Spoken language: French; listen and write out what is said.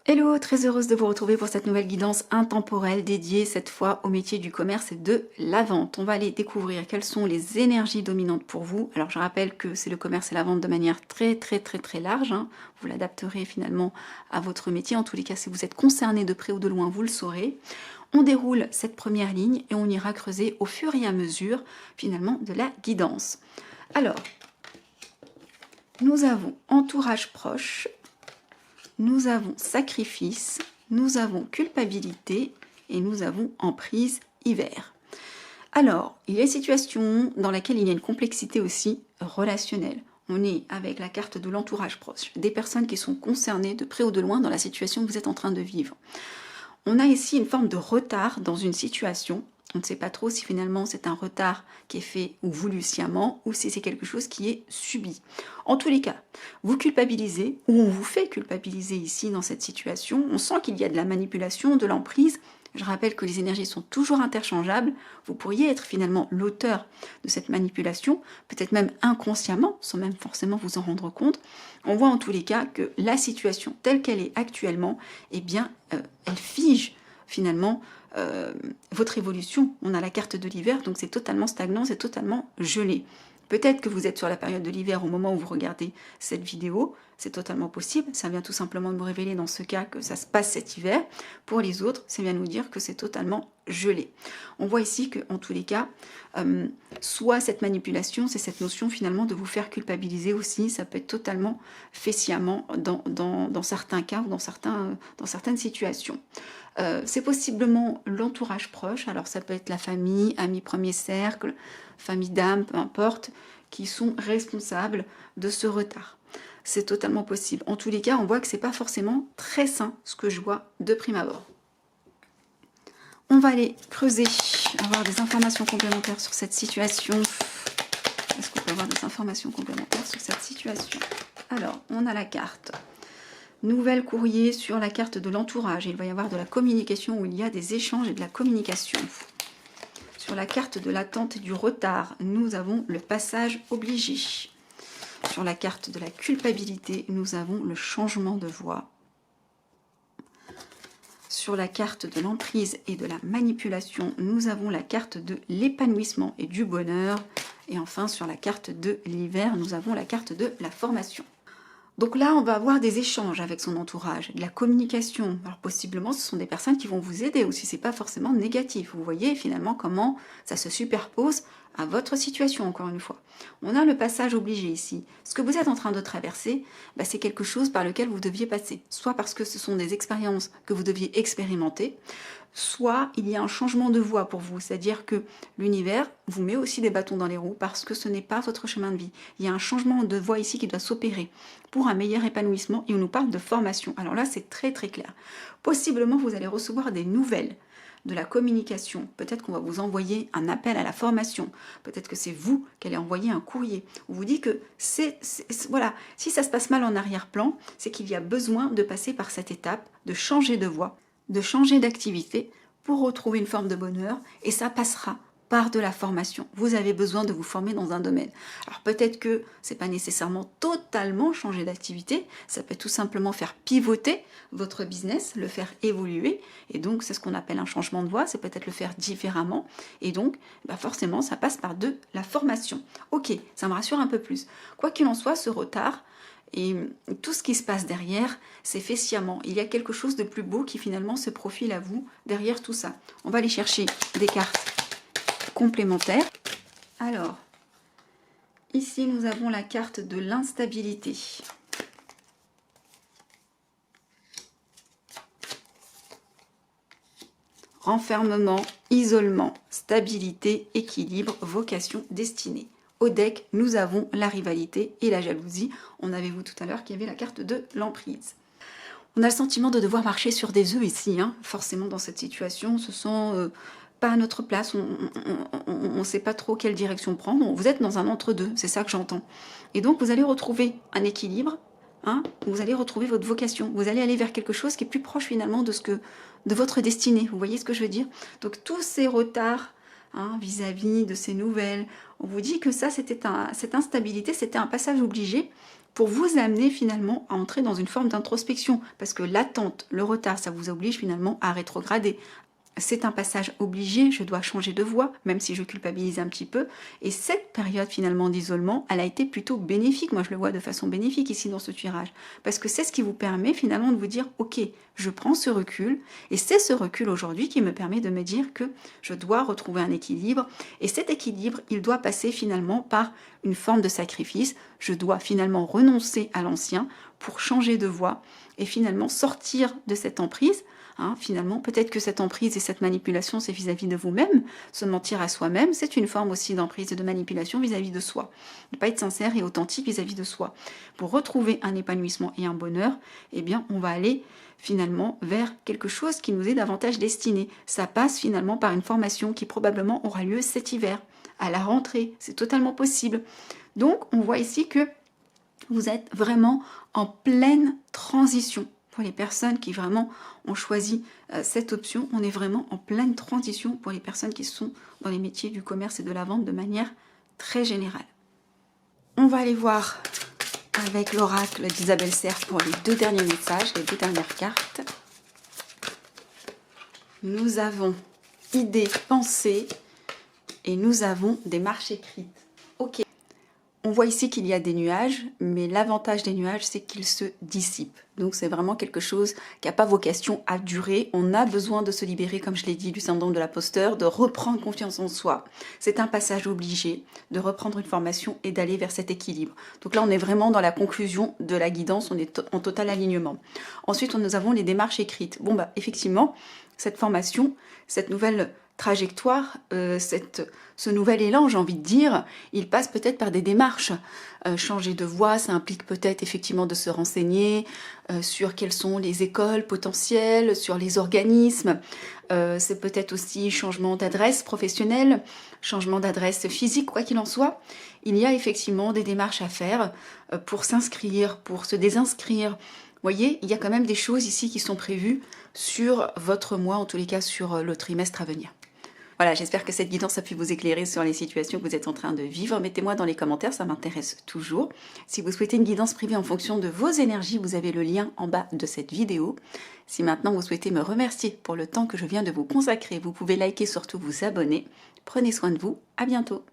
Hello, très heureuse de vous retrouver pour cette nouvelle guidance intemporelle dédiée cette fois au métier du commerce et de la vente. On va aller découvrir quelles sont les énergies dominantes pour vous. Alors je rappelle que c'est le commerce et la vente de manière très large, hein. Vous l'adapterez finalement à votre métier. En tous les cas, si vous êtes concerné de près ou de loin, vous le saurez. On déroule cette première ligne et on ira creuser au fur et à mesure finalement de la guidance. Alors, nous avons entourage proche, nous avons sacrifice, nous avons culpabilité et nous avons emprise hiver. Alors, il y a une situation dans laquelle il y a une complexité aussi relationnelle. On est avec la carte de l'entourage proche, des personnes qui sont concernées de près ou de loin dans la situation que vous êtes en train de vivre. On a ici une forme de retard dans une situation. On ne sait pas trop si finalement c'est un retard qui est fait ou voulu sciemment ou si c'est quelque chose qui est subi. En tous les cas, vous culpabilisez ou on vous fait culpabiliser ici dans cette situation. On sent qu'il y a de la manipulation, de l'emprise. Je rappelle que les énergies sont toujours interchangeables. Vous pourriez être finalement l'auteur de cette manipulation, peut-être même inconsciemment, sans même forcément vous en rendre compte. On voit en tous les cas que la situation telle qu'elle est actuellement, eh bien, elle fige finalement votre évolution. On a la carte de l'hiver, donc c'est totalement stagnant, c'est totalement gelé. Peut-être que vous êtes sur la période de l'hiver au moment où vous regardez cette vidéo, c'est totalement possible. Ça vient tout simplement de me révéler dans ce cas que ça se passe cet hiver. Pour les autres, ça vient nous dire que c'est totalement gelé. On voit ici qu'en tous les cas, soit cette manipulation, c'est cette notion finalement de vous faire culpabiliser aussi. Ça peut être totalement fait sciemment dans certains cas ou dans certaines situations. C'est possiblement l'entourage proche, alors ça peut être la famille, amis premier cercle, famille d'âme, peu importe, qui sont responsables de ce retard. C'est totalement possible. En tous les cas, on voit que c'est pas forcément très sain ce que je vois de prime abord. On va aller creuser, avoir des informations complémentaires sur cette situation. Est-ce qu'on peut avoir des informations complémentaires sur cette situation? Alors, on a la carte. Nouvel courrier sur la carte de l'entourage. Il va y avoir de la communication où il y a des échanges et de la communication. Sur la carte de l'attente et du retard, nous avons le passage obligé. Sur la carte de la culpabilité, nous avons le changement de voie. Sur la carte de l'emprise et de la manipulation, nous avons la carte de l'épanouissement et du bonheur. Et enfin, sur la carte de l'hiver, nous avons la carte de la formation. Donc là, on va avoir des échanges avec son entourage, de la communication. Alors possiblement, ce sont des personnes qui vont vous aider, ou si c'est pas forcément négatif. Vous voyez finalement comment ça se superpose à votre situation, encore une fois. On a le passage obligé ici. Ce que vous êtes en train de traverser, c'est quelque chose par lequel vous deviez passer. Soit parce que ce sont des expériences que vous deviez expérimenter, soit il y a un changement de voie pour vous, c'est-à-dire que l'univers vous met aussi des bâtons dans les roues parce que ce n'est pas votre chemin de vie. Il y a un changement de voie ici qui doit s'opérer pour un meilleur épanouissement et on nous parle de formation. Alors là, c'est très clair. Possiblement, vous allez recevoir des nouvelles de la communication. Peut-être qu'on va vous envoyer un appel à la formation. Peut-être que c'est vous qui allez envoyer un courrier. On vous dit que voilà, si ça se passe mal en arrière-plan, c'est qu'il y a besoin de passer par cette étape, de changer de voie, de changer d'activité pour retrouver une forme de bonheur et ça passera par de la formation. Vous avez besoin de vous former dans un domaine. Alors peut-être que c'est pas nécessairement totalement changer d'activité, ça peut tout simplement faire pivoter votre business, le faire évoluer et donc c'est ce qu'on appelle un changement de voie, c'est peut-être le faire différemment et donc forcément ça passe par de la formation. Ok, ça me rassure un peu plus. Quoi qu'il en soit, ce retard, et tout ce qui se passe derrière, c'est fait sciemment. Il y a quelque chose de plus beau qui finalement se profile à vous derrière tout ça. On va aller chercher des cartes complémentaires. Alors, ici nous avons la carte de l'instabilité. Renfermement, isolement, stabilité, équilibre, vocation, destinée. Au deck, nous avons la rivalité et la jalousie. On avait vu tout à l'heure qu'il y avait la carte de l'emprise. On a le sentiment de devoir marcher sur des œufs ici, hein. Forcément dans cette situation, on se sent pas à notre place, on ne sait pas trop quelle direction prendre. Vous êtes dans un entre-deux, c'est ça que j'entends. Et donc vous allez retrouver un équilibre, hein, vous allez retrouver votre vocation, vous allez aller vers quelque chose qui est plus proche finalement de votre destinée. Vous voyez ce que je veux dire? Donc tous ces retards, vis-à-vis de ces nouvelles, on vous dit que ça, cette instabilité, c'était un passage obligé pour vous amener finalement à entrer dans une forme d'introspection, parce que l'attente, le retard, ça vous oblige finalement à rétrograder. C'est un passage obligé, je dois changer de voie, même si je culpabilise un petit peu. Et cette période finalement d'isolement, elle a été plutôt bénéfique. Moi, je le vois de façon bénéfique ici dans ce tirage. Parce que c'est ce qui vous permet finalement de vous dire, ok, je prends ce recul. Et c'est ce recul aujourd'hui qui me permet de me dire que je dois retrouver un équilibre. Et cet équilibre, il doit passer finalement par une forme de sacrifice. Je dois finalement renoncer à l'ancien pour changer de voie et finalement sortir de cette emprise. Finalement, peut-être que cette emprise et cette manipulation, c'est vis-à-vis de vous-même. Se mentir à soi-même, c'est une forme aussi d'emprise et de manipulation vis-à-vis de soi. Ne pas être sincère et authentique vis-à-vis de soi. Pour retrouver un épanouissement et un bonheur, eh bien, on va aller finalement vers quelque chose qui nous est davantage destiné. Ça passe finalement par une formation qui probablement aura lieu cet hiver, à la rentrée. C'est totalement possible. Donc, on voit ici que vous êtes vraiment en pleine transition. Pour les personnes qui vraiment ont choisi cette option, on est vraiment en pleine transition pour les personnes qui sont dans les métiers du commerce et de la vente de manière très générale. On va aller voir avec l'oracle d'Isabelle Serre pour les 2 derniers messages, les 2 dernières cartes. Nous avons idées, pensées et nous avons des marches écrites. Ok. On voit ici qu'il y a des nuages, mais l'avantage des nuages, c'est qu'ils se dissipent. Donc c'est vraiment quelque chose qui n'a pas vocation à durer. On a besoin de se libérer, comme je l'ai dit, du syndrome de l'imposteur, de reprendre confiance en soi. C'est un passage obligé de reprendre une formation et d'aller vers cet équilibre. Donc là, on est vraiment dans la conclusion de la guidance, on est en total alignement. Ensuite, nous avons les démarches écrites. Bon, effectivement, cette formation, cette nouvelle trajectoire, ce nouvel élan, j'ai envie de dire, il passe peut-être par des démarches. Changer de voie, ça implique peut-être effectivement de se renseigner sur quelles sont les écoles potentielles, sur les organismes. C'est peut-être aussi changement d'adresse professionnelle, changement d'adresse physique, quoi qu'il en soit. Il y a effectivement des démarches à faire pour s'inscrire, pour se désinscrire. Vous voyez, il y a quand même des choses ici qui sont prévues sur votre mois, en tous les cas sur le trimestre à venir. Voilà, j'espère que cette guidance a pu vous éclairer sur les situations que vous êtes en train de vivre. Mettez-moi dans les commentaires, ça m'intéresse toujours. Si vous souhaitez une guidance privée en fonction de vos énergies, vous avez le lien en bas de cette vidéo. Si maintenant vous souhaitez me remercier pour le temps que je viens de vous consacrer, vous pouvez liker, surtout vous abonner. Prenez soin de vous, à bientôt.